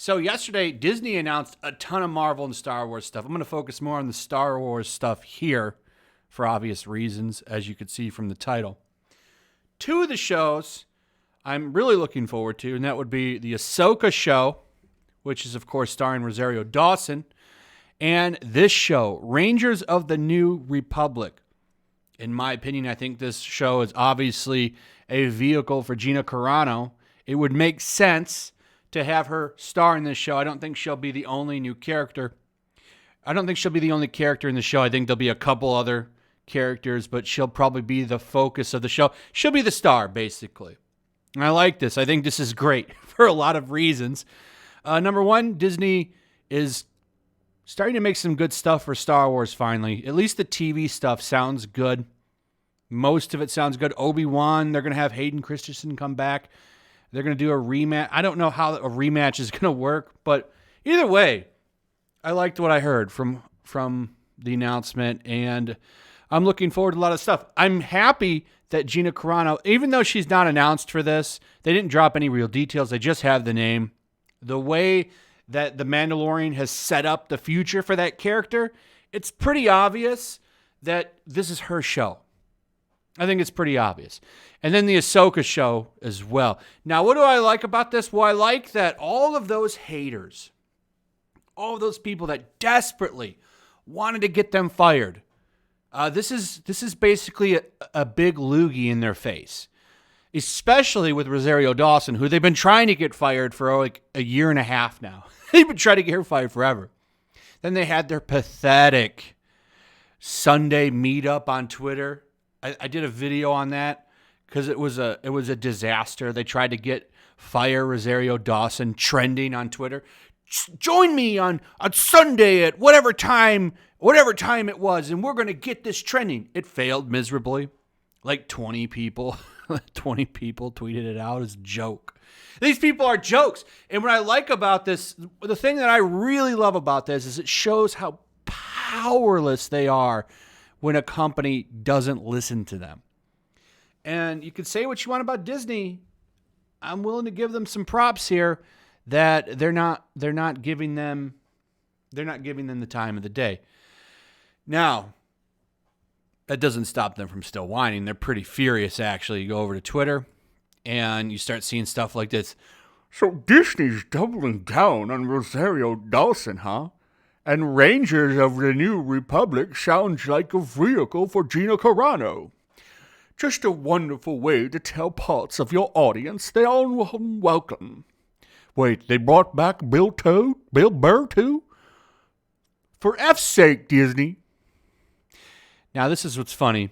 So yesterday, Disney announced a ton of Marvel and Star Wars stuff. I'm going to focus more on the Star Wars stuff here for obvious reasons, as you could see from the title. Two of the shows I'm really looking forward to, and that would be the Ahsoka show, which is, of course, starring Rosario Dawson, and this show, Rangers of the New Republic. In my opinion, I think this show is obviously a vehicle for Gina Carano. It would make sense to have her star in this show. I don't think she'll be the only new character. I don't think she'll be the only character in the show. I think there'll be a couple other characters, but she'll probably be the focus of the show. She'll be the star, basically. And I like this. I think this is great for a lot of reasons. Number one, Disney is starting to make some good stuff for Star Wars finally. At least the TV stuff sounds good. Most of it sounds good. Obi-Wan, they're going to have Hayden Christensen come back. They're going to do a rematch. I don't know how a rematch is going to work, but either way, I liked what I heard from the announcement, and I'm looking forward to a lot of stuff. I'm happy that Gina Carano, even though she's not announced for this, they didn't drop any real details. They just have the name. The way that The Mandalorian has set up the future for that character, it's pretty obvious that this is her show. I think it's pretty obvious. And then the Ahsoka show as well. Now, what do I like about this? Well, I like that all of those haters, all of those people that desperately wanted to get them fired, this is basically a big loogie in their face, especially with Rosario Dawson, who they've been trying to get fired for like a year and a half now. They've been trying to get her fired forever. Then they had their pathetic Sunday meetup on Twitter. I did a video on that because it was a disaster. They tried to fire Rosario Dawson trending on Twitter. Join me on Sunday at whatever time it was, and we're going to get this trending. It failed miserably. Like 20 people tweeted it out as a joke. These people are jokes. And what I like about this, the thing that I really love about this is it shows how powerless they are when a company doesn't listen to them. And you can say what you want about Disney. I'm willing to give them some props here that they're not giving them the time of the day. Now, that doesn't stop them from still whining. They're pretty furious, actually. You go over to Twitter and you start seeing stuff like this. So Disney's doubling down on Rosario Dawson, huh? And Rangers of the New Republic sounds like a vehicle for Gina Carano. Just a wonderful way to tell parts of your audience they are welcome. Wait, they brought back Bill Burr too? For F's sake, Disney. Now this is what's funny.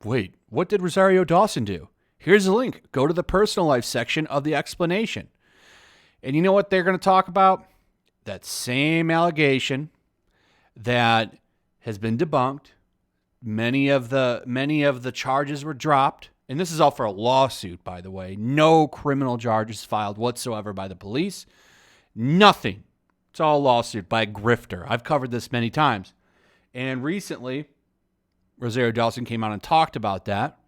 Wait, what did Rosario Dawson do? Here's a link. Go to the personal life section of the explanation. And you know what they're going to talk about? That same allegation that has been debunked. Many of the charges were dropped. And this is all for a lawsuit, by the way. No criminal charges filed whatsoever by the police. Nothing. It's all a lawsuit by a grifter. I've covered this many times. And recently, Rosario Dawson came out and talked about that.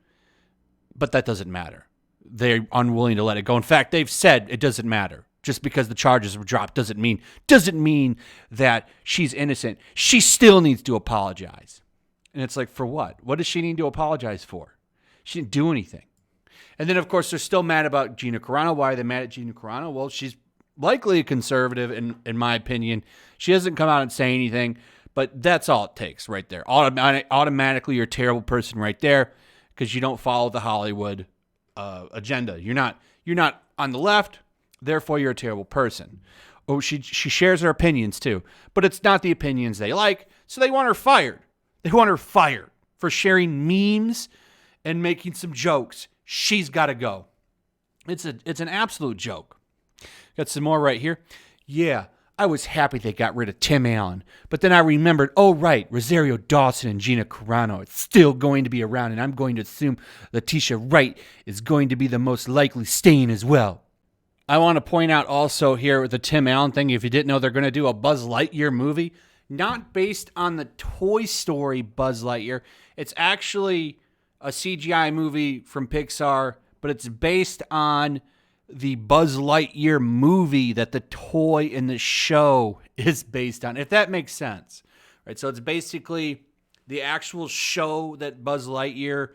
But that doesn't matter. They're unwilling to let it go. In fact, they've said it doesn't matter. Just because the charges were dropped doesn't mean that she's innocent. She still needs to apologize. And it's like, for what? What does she need to apologize for? She didn't do anything. And then, of course, they're still mad about Gina Carano. Why are they mad at Gina Carano? Well, she's likely a conservative, in my opinion. She doesn't come out and say anything, but that's all it takes right there. Automatically, you're a terrible person right there because you don't follow the Hollywood agenda. You're not on the left. Therefore, you're a terrible person. Oh, she shares her opinions too, but it's not the opinions they like, so they want her fired. They want her fired for sharing memes and making some jokes. She's got to go. It's an absolute joke. Got some more right here. Yeah, I was happy they got rid of Tim Allen, but then I remembered, oh right, Rosario Dawson and Gina Carano are still going to be around, and I'm going to assume Letitia Wright is going to be the most likely staying as well. I want to point out also here with the Tim Allen thing, if you didn't know, they're going to do a Buzz Lightyear movie, not based on the Toy Story Buzz Lightyear. It's actually a CGI movie from Pixar, but it's based on the Buzz Lightyear movie that the toy in the show is based on, if that makes sense. Right? So it's basically the actual show that Buzz Lightyear,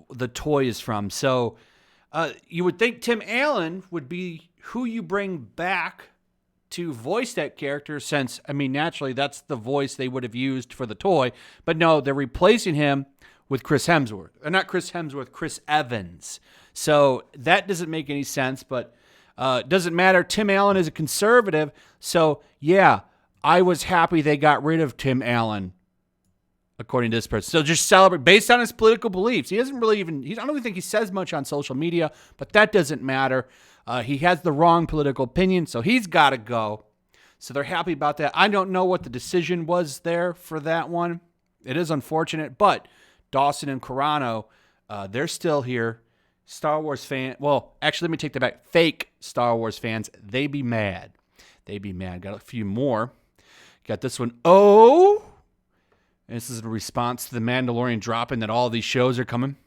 the toy, is from. So you would think Tim Allen would be who you bring back to voice that character, since, I mean, naturally, that's the voice they would have used for the toy. But no, they're replacing him with Chris Hemsworth. Not Chris Hemsworth, Chris Evans. So that doesn't make any sense, but it doesn't matter. Tim Allen is a conservative. So, yeah, I was happy they got rid of Tim Allen, according to this person. So just celebrate based on his political beliefs. He doesn't really even, I don't even think he says much on social media, but that doesn't matter. He has the wrong political opinion, so he's got to go. So they're happy about that. I don't know what the decision was there for that one. It is unfortunate, but Dawson and Carano, they're still here. Star Wars fan. Well, actually, let me take that back. Fake Star Wars fans, they be mad. They be mad. Got a few more. Got this one. Oh, and this is a response to the Mandalorian dropping that all these shows are coming.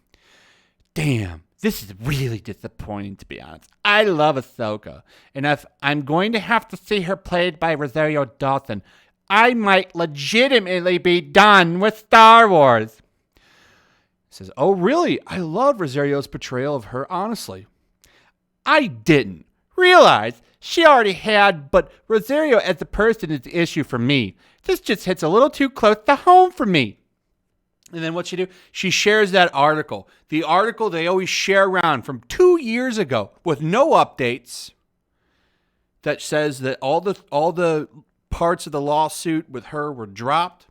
Damn. This is really disappointing, to be honest. I love Ahsoka, and if I'm going to have to see her played by Rosario Dawson, I might legitimately be done with Star Wars. He says, oh, really? I love Rosario's portrayal of her, honestly. I didn't realize she already had, but Rosario as a person is the issue for me. This just hits a little too close to home for me. And then what'd she do? She shares that article. The article they always share around from 2 years ago with no updates, that says that all the parts of the lawsuit with her were dropped.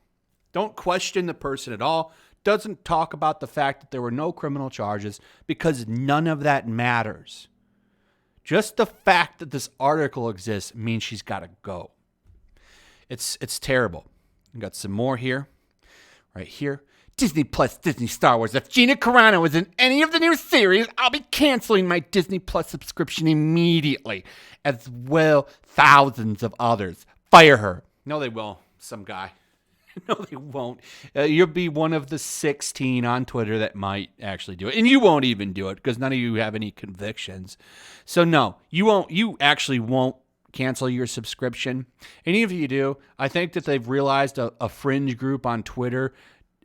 Don't question the person at all. Doesn't talk about the fact that there were no criminal charges, because none of that matters. Just the fact that this article exists means she's got to go. It's terrible. We got some more here. Right here. Disney Plus, Disney Star Wars. If Gina Carano is in any of the new series, I'll be canceling my Disney Plus subscription immediately. As well, thousands of others. Fire her. No, they will. Some guy. No, they won't. You'll be one of the 16 on Twitter that might actually do it. And you won't even do it because none of you have any convictions. So no, you won't. You actually won't cancel your subscription. And even if you do, I think that they've realized a fringe group on Twitter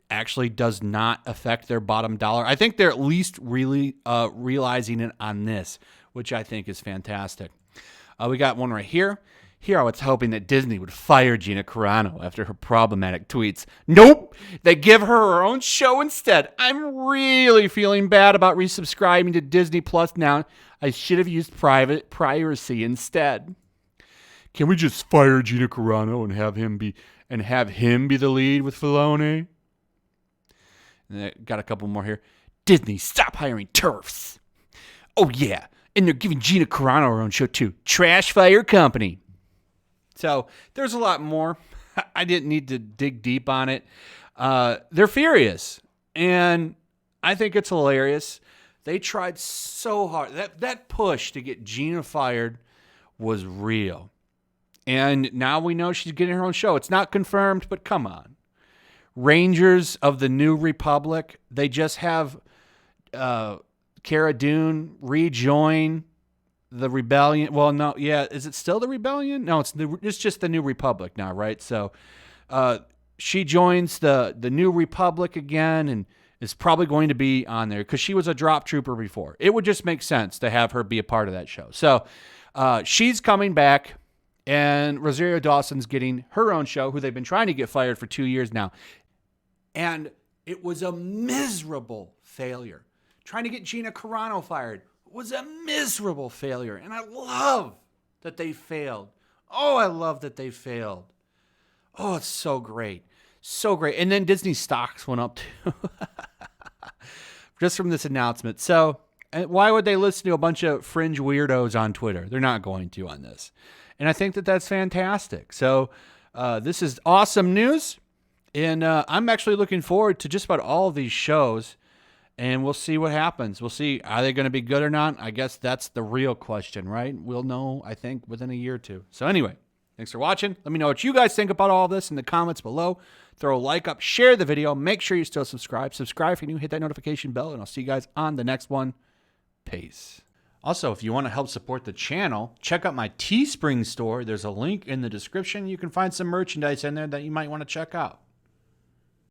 actually does not affect their bottom dollar. I think they're at least really realizing it on this, which I think is fantastic. We got one right here. Here I was hoping that Disney would fire Gina Carano after her problematic tweets. Nope! They give her her own show instead. I'm really feeling bad about resubscribing to Disney Plus now. I should have used private piracy instead. Can we just fire Gina Carano and have him be the lead with Filoni? And I got a couple more here. Disney, stop hiring TERFs. Oh, yeah. And they're giving Gina Carano her own show, too. Trash Fire Company. So there's a lot more. I didn't need to dig deep on it. They're furious. And I think it's hilarious. They tried so hard. That push to get Gina fired was real. And now we know she's getting her own show. It's not confirmed, but come on. Rangers of the New Republic, they just have Cara Dune rejoin the rebellion. Well, no, yeah, is it still the rebellion? No, it's just the New Republic now, right? So she joins the New Republic again and is probably going to be on there because she was a drop trooper before. It would just make sense to have her be a part of that show. So she's coming back. And Rosario Dawson's getting her own show, who they've been trying to get fired for 2 years now. And it was a miserable failure. Trying to get Gina Carano fired was a miserable failure. And I love that they failed. Oh, I love that they failed. Oh, it's so great. So great. And then Disney stocks went up too. Just from this announcement. So why would they listen to a bunch of fringe weirdos on Twitter? They're not going to on this. And I think that that's fantastic. So this is awesome news. And I'm actually looking forward to just about all of these shows. And we'll see what happens. We'll see. Are they going to be good or not? I guess that's the real question, right? We'll know, I think, within a year or two. So anyway, thanks for watching. Let me know what you guys think about all this in the comments below. Throw a like up. Share the video. Make sure you still subscribe. Subscribe if you're new. Hit that notification bell. And I'll see you guys on the next one. Peace. Also, if you want to help support the channel, check out my Teespring store. There's a link in the description. You can find some merchandise in there that you might want to check out.